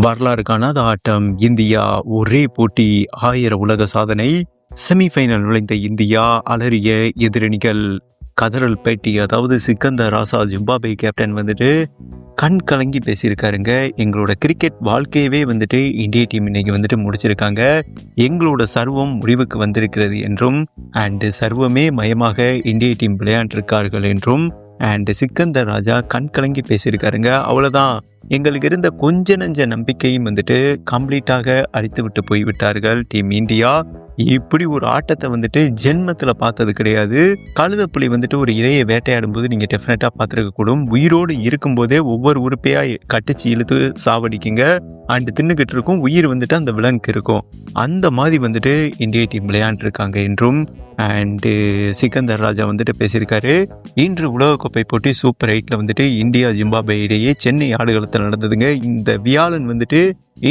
வரலாறு காணாத ஆட்டம். இந்தியா ஒரே போட்டி 1000 உலக சாதனை. செமிஃபைனல் நுழைந்த இந்தியா அலறிய எதிரணிகள். கதறல் பேட்டி. அதாவது சிக்கந்தர் ராசா ஜிம்பாப்வே கேப்டன் வந்துட்டு கண் கலங்கி பேசியிருக்காருங்க. எங்களோட கிரிக்கெட் வாழ்க்கையவே வந்துட்டு இந்திய டீம் இன்னைக்கு வந்துட்டு முடிச்சிருக்காங்க. எங்களோட சர்வம் முடிவுக்கு வந்திருக்கிறது என்றும் சர்வமே மயமாக இந்திய டீம் விளையாண்டிருக்கார்கள் என்றும் சிக்கந்தர் ராஜா கண் கலங்கி பேசியிருக்காருங்க. அவ்வளோதான், எங்களுக்கு இருந்த கொஞ்ச நஞ்ச நம்பிக்கையும் வந்துட்டு கம்ப்ளீட்டாக அடித்து விட்டு போய்விட்டார்கள் டீம் இந்தியா. இப்படி ஒரு ஆட்டத்தை வந்துட்டு ஜென்மத்தில் பார்த்தது கிடையாது. கழுதப்புலி வந்துட்டு ஒரு இரையை வேட்டையாடும் போது நீங்கள் டெஃபினட்டாக பார்த்துருக்கக்கூடும். உயிரோடு இருக்கும்போதே ஒவ்வொரு உறுப்பையாக கட்டிச்சு இழுத்து சாவடிக்குங்க. தின்னுக்கிட்டு இருக்கும். உயிர் வந்துட்டு அந்த விலங்குக்கு இருக்கும். அந்த மாதிரி வந்துட்டு இந்திய டீம் விளையாண்டுருக்காங்க என்றும் சிக்கந்தர் ராஜா வந்துட்டு பேசியிருக்காரு. இன்று உலகக்கோப்பை போட்டி சூப்பர் 8 வந்துட்டு இந்தியா ஜிம்பாப்வே இடையே சென்னை ஆடுகளத்தில் நடந்ததுங்க. இந்த வியாழன் வந்துட்டு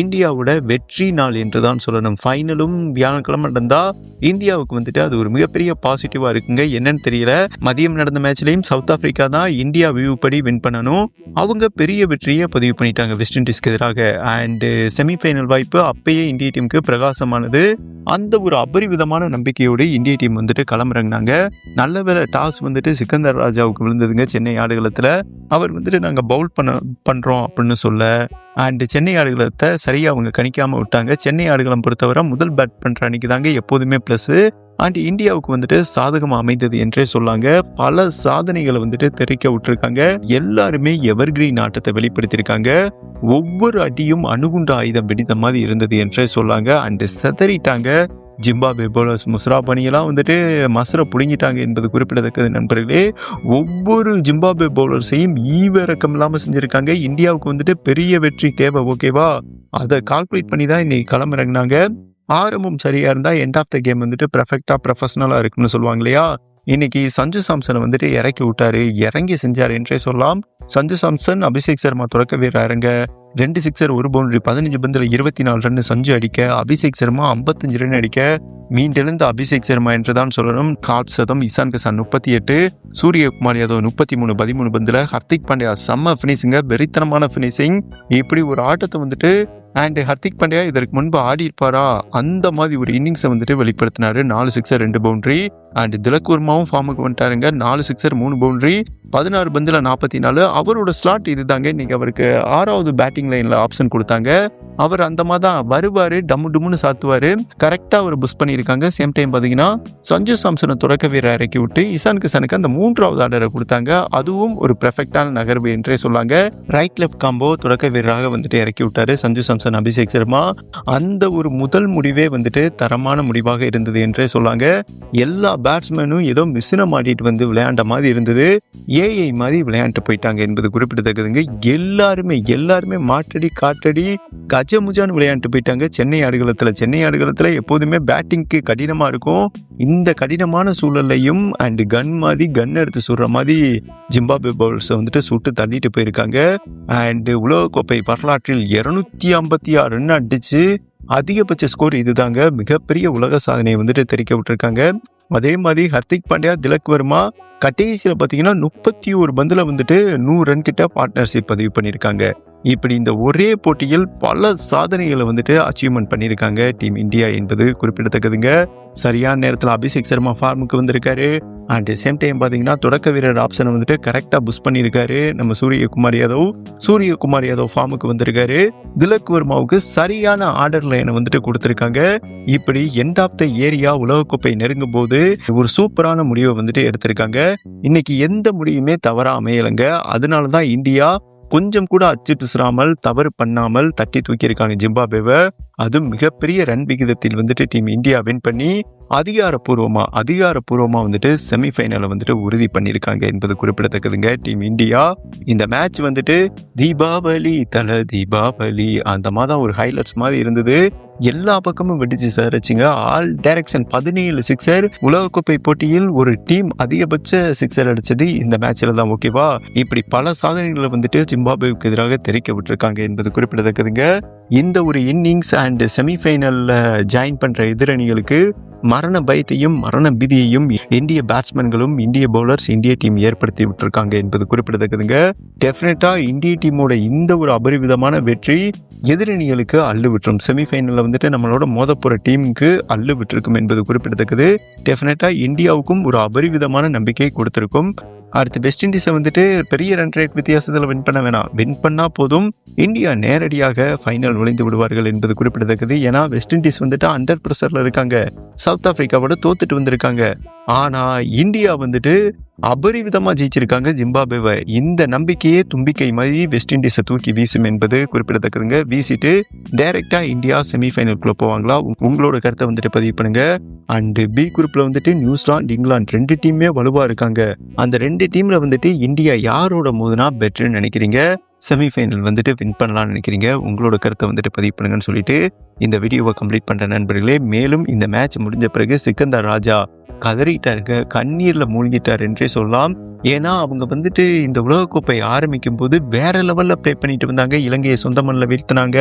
இந்தியாவோட வெற்றி நாள் என்று தான் சொல்லணும். ஃபைனலும் வியாழக்கிழமை நடந்தா இந்தியாவுக்கு வந்துட்டு அது ஒரு மிகப்பெரிய பாசிட்டிவா இருக்குங்க. என்னன்னு தெரியல, மதியம் நடந்த மேட்ச்லையும் சவுத் ஆப்பிரிக்கா தான் இந்தியா வியூ படி வின் பண்ணணும். அவங்க பெரிய வெற்றியை பதிவு பண்ணிட்டாங்க வெஸ்ட் இண்டீஸ்க்கு எதிராக. செமிஃபைனல் வாய்ப்பு அப்பயே இந்திய டீமுக்கு பிரகாசமானது. அந்த ஒரு அபரிவிதமான நம்பிக்கையோடு இந்திய டீம் வந்துட்டு களமிறங்கினாங்க. நல்ல வேளை டாஸ் வந்துட்டு சிக்கந்தர் ராஜாவுக்கு விழுந்ததுங்க சென்னை ஆடுகளத்தில். அவர் வந்துட்டு நாங்கள் பவுல் பண்ணுறோம் அப்படின்னு சொல்ல சென்னை ஆடுகளத்தை சரியாக அவங்க கணிக்காமல் விட்டாங்க. சென்னை ஆடுகளம் பொறுத்தவரை முதல் பேட் பண்ணுற அன்னைக்கு தாங்க எப்போதுமே ப்ளஸ்ஸு. இந்தியாவுக்கு வந்துட்டு சாதகமாக அமைந்தது என்றே சொல்லாங்க. பல சாதனைகளை வந்துட்டு தெரிவிக்க விட்டுருக்காங்க. எல்லாருமே எவர்கிரீன் ஆட்டத்தை வெளிப்படுத்தியிருக்காங்க. ஒவ்வொரு அடியும் அணுகுண்ட ஆயுதம் வெடித்த மாதிரி இருந்தது என்றே சொல்லாங்க. செதறிட்டாங்க. ஜிம்பாப்வே பவுலர்ஸ் முஸ்ராப் அணியெல்லாம் வந்துட்டு மசரை புடுங்கிட்டாங்க என்பது குறிப்பிடத்தக்கது நண்பர்களே. ஒவ்வொரு ஜிம்பாப்வே பவுலர்ஸையும் ஈவிரக்கம் இல்லாமல் செஞ்சுருக்காங்க. இந்தியாவுக்கு வந்துட்டு பெரிய வெற்றி தேவை, ஓகேவா? அதை கால்குலேட் பண்ணி தான் இன்னைக்கு களமிறங்கினாங்க. ஆரம்பம் சரியா இருந்தா எண்ட் ஆஃப் த கேம் வந்துட்டு பெர்ஃபெக்டா ப்ரொஃபஷனலா இருக்குன்னு சொல்லுவாங்க இல்லையா? இன்னைக்கு சஞ்சு சாம்சனை வந்துட்டு இறக்கி விட்டாரு, இறங்கி செஞ்சார் என்றே சொல்லலாம். சஞ்சு சாம்சன், அபிஷேக் சர்மா தொடக்க வீரருங்க. 2 சிக்ஸர் 1 பவுண்டரி, 15 பந்தில் 24 ரன் சஞ்சு அடிக்க, அபிஷேக் சர்மா 55 ரன் அடிக்க மீண்டெழுந்த அபிஷேக் சர்மா என்றுதான் சொல்லணும். காட் சதம், இசான் கிசான் 38, சூரியகுமார் யாதவ் 33, 13 பந்தில். ஹர்திக் பாண்டியா செம்ம ஃபினிஷிங்க, வெறித்தனமான ஃபினிஷிங். இப்படி ஒரு ஆட்டத்தை வந்துட்டு ஹர்திக் பாண்டியா இதற்கு முன்பு ஆடி இருப்பாரா அந்த மாதிரி ஒரு இன்னிங்ஸை வந்துட்டு வெளிப்படுத்தினாரு. 4 சிக்ஸர் 2 பவுண்டரி. திலக் வர்மாவும் ஃபார்முக்கு வந்துட்டாருங்க. 4 சிக்ஸர் 3 பவுண்டரி, 16 பந்தில் 44. அவரோட ஸ்லாட் இது தாங்க. இன்னைக்கு அவருக்கு 6வது பேட்டிங் லைனில் ஆப்ஷன் கொடுத்தாங்க. அவர் அந்த மாதிரி தான் வருவார், டம்மு டும்முன்னு சாத்துவார். கரெக்டாக அவர் புஷ் பண்ணியிருக்காங்க. சேம் டைம் பார்த்தீங்கன்னா சஞ்சு சாம்சனை தொடக்க வீரர் இறக்கி விட்டு இசான் கிசானுக்கு அந்த 3வது ஆர்டரை கொடுத்தாங்க. அதுவும் ஒரு பெர்ஃபெக்டான நகர்வு என்றே சொல்லாங்க. ரைட் லெஃப்ட் காம்போ தொடக்க வீரராக வந்துட்டு இறக்கி விட்டாரு சஞ்சு சாம்சன், அபிஷேக் சர்மா. அந்த ஒரு முதல் முடிவே வந்துட்டு தரமான முடிவாக இருந்தது என்றே சொல்லாங்க. எல்லா பேட்ஸ்மேனும் ஏதோ மிஷினை மாட்டிட்டு வந்து விளையாண்ட மாதிரி இருந்தது. ஏஐ மாதிரி விளையாண்டு போயிட்டாங்க என்பது குறிப்பிடத்தக்கதுங்க. எல்லாருமே மாட்டடி காட்டடி கஜமுஜான்னு விளையாண்டு போயிட்டாங்க சென்னை ஆடுகளத்தில் எப்போதுமே பேட்டிங்க்கு கடினமாக இருக்கும். இந்த கடினமான சூழலையும் கன் எடுத்து சுடுற மாதிரி ஜிம்பாப்வே பவுலர்ஸை வந்துட்டு சுட்டு தள்ளிட்டு போயிருக்காங்க. உலகக்கோப்பை வரலாற்றில் 256 ரன் அடிச்சு அதிகபட்ச ஸ்கோர் இதுதாங்க. மிகப்பெரிய உலக சாதனையை வந்துட்டு தெரிவிக்க விட்டுருக்காங்க. அதே மாதிரி ஹர்திக் பாண்டியா, திலக் வர்மா கடைசியில் பார்த்தீங்கன்னா 31 பந்தில் வந்துட்டு 100 ரன் கிட்ட பார்ட்னர்ஷிப் பதிவு பண்ணியிருக்காங்க. இப்படி இந்த ஒரே போட்டியில் பல சாதனைகளை வந்துட்டு அச்சீவ்மெண்ட் பண்ணியிருக்காங்க டீம் இந்தியா என்பது குறிப்பிடத்தக்கதுங்க. சரியான நேரத்தில் அபிஷேக் சர்மா ஃபார்முக்கு வந்திருக்காரு. சேம் டைம் பார்த்தீங்கன்னா தொடக்க வீரர் ஆப்ஷனை வந்துட்டு கரெக்டாக புஷ் பண்ணியிருக்காரு நம்ம சூரியகுமார் யாதவ் ஃபார்முக்கு வந்திருக்காரு. திலக் வர்மாவுக்கு சரியான ஆர்டர் லைனை வந்துட்டு கொடுத்துருக்காங்க. இப்படி எண்ட் ஆஃப் த ஏரியா உலகக்கோப்பை நெருங்கும் போது ஒரு சூப்பரான முடிவை வந்துட்டு எடுத்திருக்காங்க. இன்னைக்கு எந்த முடிவுமே தவறா அமையலைங்க. அதனால தான் இந்தியா கொஞ்சம் கூட அச்சு பிசுறாமல் தவறு பண்ணாமல் தட்டி தூக்கியிருக்காங்க ஜிம்பாப்வேவை. அதுவும் மிகப்பெரிய ரன் விகிதத்தில் வந்துட்டு டீம் இந்தியா வின் பண்ணி அதிகாரப்பூர்வமா வந்துட்டு செமிஃபைனலை வந்துட்டு உறுதி பண்ணியிருக்காங்க என்பது குறிப்பிடத்தக்கதுங்க டீம் இந்தியா. இந்த மேட்ச் வந்துட்டு தீபாவளி அந்த மாதிரி ஒரு ஹைலைட்ஸ் மாதிரி இருந்தது. எல்லா பக்கமும் வெடிச்சு சாரிச்சுங்க. All direction 17 sixer. உலகக்கோப்பை போட்டியில் ஒரு டீம் அதிகபட்ச சிக்ஸர் அடிச்சது இந்த மேட்ச்ல தான். ஓகேவா, இப்படி பல சாதனைகளை வந்துட்டு ஜிம்பாப்வேவுக்கு எதிராக தெரிவிக்க விட்டுருக்காங்க என்பது குறிப்பிடத்தக்கதுங்க. இந்த ஒரு இன்னிங்ஸ் அண்ட் செமிஃபைனல்ல ஜாயின் பண்ற எதிரணிகளுக்கு மரண பயத்தையும் மரண பீதியையும் இந்திய பேட்ஸ்மேன்களும் இந்திய பவுலர்ஸ் இந்திய டீம் ஏற்படுத்தி விட்டுருக்காங்க என்பது குறிப்பிடத்தக்கதுங்க. டெஃபினட்டா இந்திய டீமோட இந்த ஒரு அபரிவிதமான வெற்றி எதிரணிகளுக்கு அள்ளு விட்டுரும். செமிஃபைனல்ல வந்துட்டு நம்மளோட மோதப்புற டீமுக்கு அள்ளு விட்டுருக்கும் என்பது குறிப்பிடத்தக்கது. டெஃபினட்டா இந்தியாவுக்கும் ஒரு அபரிவிதமான நம்பிக்கை கொடுத்திருக்கும். அடுத்து வெஸ்ட் இண்டீஸை வந்துட்டு பெரிய ரன் ரேட் வித்தியாசத்தில் வின் பண்ண வேணாம், வின் பண்ணால் போதும், இந்தியா நேரடியாக ஃபைனல் நுழைந்து விடுவார்கள் என்பது குறிப்பிடத்தக்கது. ஏன்னா வெஸ்ட் இண்டீஸ் வந்துட்டு அண்டர் ப்ரெஷரில் இருக்காங்க, சவுத் ஆப்பிரிக்காவோட தோத்துட்டு வந்திருக்காங்க. ஆனால் இந்தியா வந்துட்டு அபரிவிதமாக ஜெயிச்சிருக்காங்க ஜிம்பாப்வேவை. இந்த நம்பிக்கையே தும்பிக்கை மாதிரி வெஸ்ட் இண்டீஸை தூக்கி வீசும் என்பது குறிப்பிடத்தக்கதுங்க. வீசிட்டு டைரெக்டாக இந்தியா செமிஃபைனலுக்குள்ளே போவாங்களா? உங்களோட கருத்தை வந்துட்டு பதிவு பண்ணுங்க. அண்டு பி குரூப்பில் வந்துட்டு நியூசிலாந்து இங்கிலாந்து 2 டீமே வலுவாக இருக்காங்க. அந்த 2 டீமில் வந்துட்டு இந்தியா யாரோட மோதுனா பெட்டர்னு நினைக்கிறீங்க? செமிஃபைனல் வந்துட்டு வின் பண்ணலாம்னு நினைக்கிறீங்க? உங்களோட கருத்தை வந்துட்டு பதிவு பண்ணுங்கன்னு சொல்லிட்டு இந்த வீடியோவை கம்ப்ளீட் பண்ணுற நண்பர்களே. மேலும் இந்த மேட்ச் முடிஞ்ச பிறகு சிக்கந்தர் ராஜா கதறிட்டாருங்க, கண்ணீரில் மூழ்கிட்டார் என்றே சொல்லலாம். ஏன்னா அவங்க வந்துட்டு இந்த உலகக்கோப்பை ஆரம்பிக்கும் போது வேற லெவலில் ப்ளே பண்ணிட்டு வந்தாங்க. இலங்கையை சொந்த மண்ணில் வீழ்த்தினாங்க,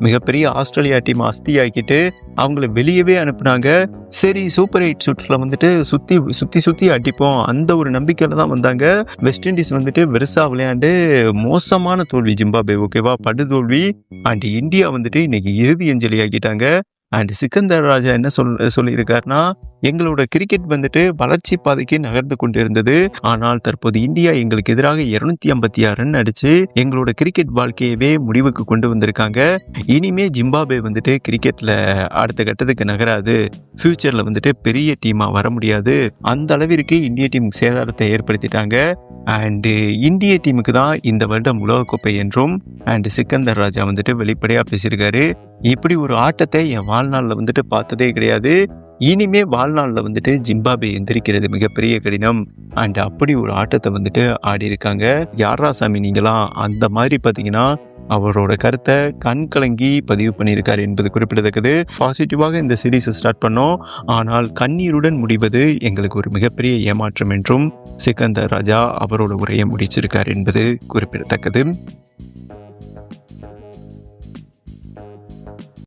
மிகப்பெரிய ஆஸ்திரேலியா டீம் அஸ்தியாக்கிட்டு அவங்கள வெளியவே அனுப்புனாங்க. சரி, சூப்பர் 8 சுற்றில் வந்துட்டு சுற்றி அடிப்போம், அந்த ஒரு நம்பிக்கையில் தான் வந்தாங்க. வெஸ்ட் இண்டீஸ் வந்துட்டு பெருசா விளையாண்டு மோசமான தோல்வி ஜிம்பாப்வே. ஓகேவா, படுதோல்வி. அண்ட் இந்தியா வந்துட்டு இன்னைக்கு இறுதி அஞ்சலி ஆக்கிட்டாங்க. அண்ட் சிக்கந்தர் ராஜா என்ன சொல்லியிருக்காருன்னா, எங்களோட கிரிக்கெட் வந்துட்டு வளர்ச்சி பாதைக்கு நகர்ந்து கொண்டிருந்தது. ஆனால் தற்போது இந்தியா எங்களுக்கு எதிராக 256 ரன் அடிச்சு எங்களோட கிரிக்கெட் வாழ்க்கையவே முடிவுக்கு கொண்டு வந்திருக்காங்க. இனிமே ஜிம்பாப்வே வந்துட்டு கிரிக்கெட்ல அடுத்த கட்டத்துக்கு நகராது, ஃபியூச்சர்ல வந்துட்டு பெரிய டீமா வர முடியாது, அந்த அளவிற்கு இந்திய டீம் சேதாரத்தை ஏற்படுத்திட்டாங்க. அண்டு இந்திய டீமுக்கு தான் இந்த வருடம் உலகக்கோப்பை என்றும் அண்ட் சிக்கந்தர் ராஜா வந்துட்டு வெளிப்படையாக பேசியிருக்காரு. இப்படி ஒரு ஆட்டத்தை என் வாழ்நாளில் வந்துட்டு பார்த்ததே கிடையாது, இனிமே வாழ்நாளில் வந்துட்டு ஜிம்பாப்வே எந்திரிக்கிறது மிகப்பெரிய கடினம். அண்ட் அப்படி ஒரு ஆட்டத்தை வந்துட்டு ஆடி இருக்காங்க. யாரா சாமி நீங்களாம், அந்த மாதிரி பார்த்தீங்கன்னா அவரோட கருத்தை கண் கலங்கி பதிவு பண்ணியிருக்காரு என்பது குறிப்பிடத்தக்கது. பாசிட்டிவாக இந்த சீரீஸை ஸ்டார்ட் பண்ணோம், ஆனால் கண்ணீருடன் முடிவது எங்களுக்கு ஒரு மிகப்பெரிய ஏமாற்றம் என்றும் சிக்கந்தர் ராஜா அவரோட உரையை முடிச்சிருக்கார் என்பது குறிப்பிடத்தக்கது.